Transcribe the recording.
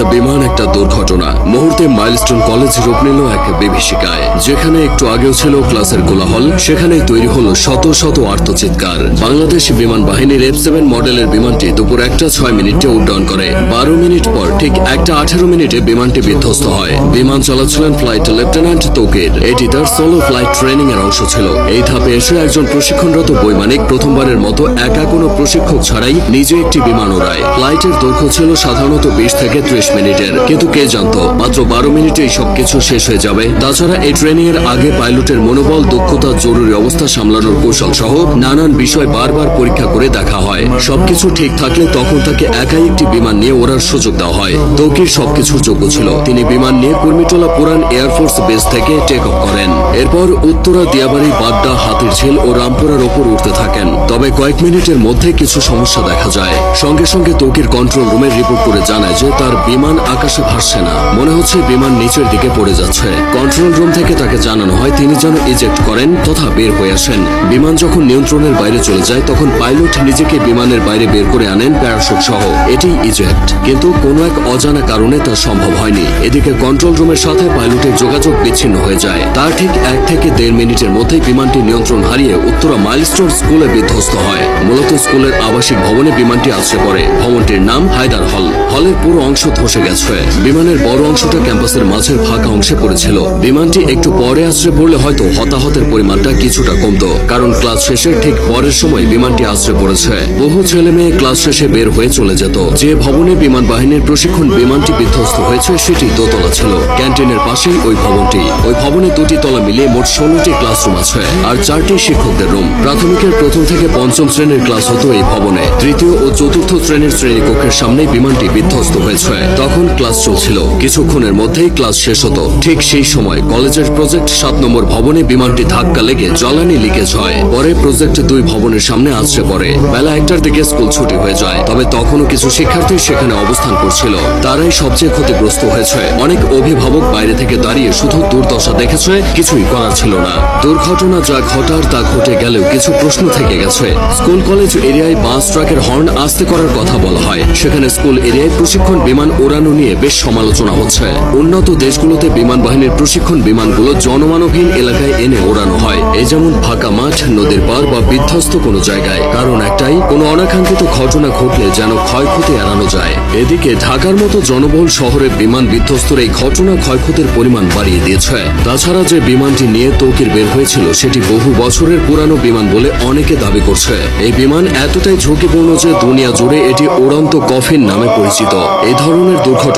একটা বিমান, একটা দুর্ঘটনা। মুহূর্তে মাইলস্টোন কলেজ রূপ নিল এক বিভীষিকায়। যেখানে একটু আগেও ছিল ক্লাসের কোলাহল, সেখানেই তৈরি হলো শত শত আর্তচিৎকার। বাংলাদেশ বিমান বাহিনীর F7 মডেলের বিমানটি দুপুর 1:06 উড্ডয়ন করে। 12 মিনিট পর ঠিক 1:18 বিমানটি বিধ্বস্ত হয়। বিমান চালাচ্ছিলেন ফ্লাইট লেফটেন্যান্ট তৌকির। এটি তার সোলো ফ্লাইট ট্রেনিং এর অংশ ছিল। এই ধাপে এসে একজন প্রশিক্ষণরত বৈমানিক প্রথমবারের মতো একা কোনো প্রশিক্ষক ছাড়াই নিজে একটি বিমান ওড়ায়। ফ্লাইটের দৈর্ঘ্য ছিল সাধারণত 20 থেকে 30 মিনিটের, কিন্তু কে জানতো মাত্র 12 মিনিটেই সবকিছু শেষ হয়ে যাবে। তাছাড়া এই ট্রেনিং এর আগে পাইলটের মনোবল, দক্ষতা, জরুরি অবস্থা সামলানোর কৌশল সহ নানান বিষয় বারবার পরীক্ষা করে দেখা হয়। সবকিছু ঠিক থাকলে তখন তাকে একাই একটি বিমান নিয়ে ওড়ার সুযোগ দেওয়া হয়। তৌকির সবকিছুর যোগ্য ছিল। তিনি বিমান নিয়ে কুর্মিটোলা পুরান এয়ারফোর্স বেস থেকে টেক অফ করেন। এরপর উত্তরা, দিয়াবাড়ি, বাড্ডা, হাতিরঝিল ও রামপুরার ওপর উঠতে থাকেন। তবে কয়েক মিনিটের মধ্যে কিছু সমস্যা দেখা যায়। সঙ্গে সঙ্গে তৌকির কন্ট্রোল রুমে রিপোর্ট করে জানায় যে তার বিমান আকাশে ভাসছে না, মনে হচ্ছে বিমান নিচের দিকে পড়ে যাচ্ছে। কন্ট্রোল রুম থেকে তাকে জানানো হয় তিনি যেন ইজেক্ট করেন তথা বের হয়ে আসেন। বিমান যখন নিয়ন্ত্রণের বাইরে চলে যায় তখন পাইলট নিজেকে বিমানের বাইরে বের করে আনেন প্যারাশুট সহ। এটি ইজেক্ট, কিন্তু কোনো এক অজানা কারণে তা সম্ভব হয়নি। এদিকে কন্ট্রোল রুমের সাথে পাইলটের যোগাযোগ বিচ্ছিন্ন হয়ে যায়। তার ঠিক 1 থেকে 1.5 মিনিটের মধ্যেই বিমানটি নিয়ন্ত্রণ হারিয়ে উত্তরা মাইলস্টোন স্কুলে বিধ্বস্ত হয়। মূলত স্কুলের আবাসিক ভবনে বিমানটি আছড়ে পড়ে। ভবনটির নাম হায়দার হল। হলের পুরো অংশ ধসে গেছে। বিমানের বড় অংশটা ক্যাম্পাসের মাঝের ফাঁকা অংশে পড়েছিল। বিমানটি একটু পরে আছড়ে পড়লে হয়তো হতাহতের পরিমাণটা কিছুটা কমতো, কারণ ক্লাস শেষের ঠিক পরের সময় বিমানটি আছড়ে পড়েছে। বহু ছেলে মেয়ে ক্লাস শেষে বের হয়ে চলে যেত। যে ভবনে বিমান বাহিনীর প্রশিক্ষণ বিমানটি বিধ্বস্ত হয়েছে সেটি দোতলা ছিল। ক্যান্টিনের পাশেই ওই ভবনটি। ওই ভবনে 2টি তলা মিলিয়ে মোট 16টি ক্লাসরুম আছে আর 4টি শিক্ষকদের রুম। প্রাথমিকের 1ম থেকে 5ম শ্রেণীর ক্লাস হতো এই ভবনে। 3য় ও 4র্থ শ্রেণীর শ্রেণীকক্ষের সামনে বিমানটি বিধ্বস্ত হয়েছে। তখন ক্লাস চলছিল। কিছুক্ষণের মধ্যেই ক্লাস শেষ হতো। ঠিক সেই সময় কলেজের প্রজেক্ট 7 নম্বর ভবনে বিমানটি ধাক্কা লেগে জ্বালানি লিকেজ হয়। পরে প্রজেক্ট 2 ভবনের সামনে আছড়ে পড়ে। বেলা 1টার দিকে স্কুল ছুটি হয়ে যায়। তবে তখনও কিছু শিক্ষার্থী সেখানে অবস্থান করছিল। তারাই সবচেয়ে ক্ষতিগ্রস্ত হয়েছে। অনেক অভিভাবক বাইরে থেকে দাঁড়িয়ে শুধু দুর্দশা দেখেছে, কিছুই করার ছিল না। দুর্ঘটনা যা ঘটার তা ঘটে গেলেও কিছু প্রশ্ন থেকে গেছে। স্কুল কলেজ এরিয়ায় বাস ট্রাকের হর্ন আস্তে করার কথা বলা হয়। সেখানে স্কুল এরিয়ায় প্রশিক্ষণ বিমান ওড়ানো নিয়ে বেশ সমালোচনা হচ্ছে। উন্নত দেশগুলোতে বিমান বাহিনীর প্রশিক্ষণ বিমানগুলো জনমানবহীন এলাকায় এনে ওড়ানো হয়, এই যেমন ফাঁকা মাঠ, নদীর পার বা বিধ্বস্ত কোনো জায়গায়। কারণ একটাই, কোনো অনাকাঙ্ক্ষিত ঘটনা ঘটলে যেন ক্ষয়ক্ষতি এড়ানো যায়। এদিকে ঢাকার মতো জনবহুল শহরে বিমান বিধ্বস্তর এই ঘটনা ক্ষয়ক্ষতির পরিমাণ বাড়িয়ে দিয়েছে। তাছাড়া যে বিমানটি নিয়ে তৌকির বের হয়েছিল সেটি বহু বছরের পুরানো বিমান বলে অনেকে দাবি করছে। এই বিমান এতটাই ঝুঁকিপূর্ণ যে দুনিয়া জুড়ে এটি উড়ন্ত কফিন নামে পরিচিত। এই ধরনের দুর্ঘটনা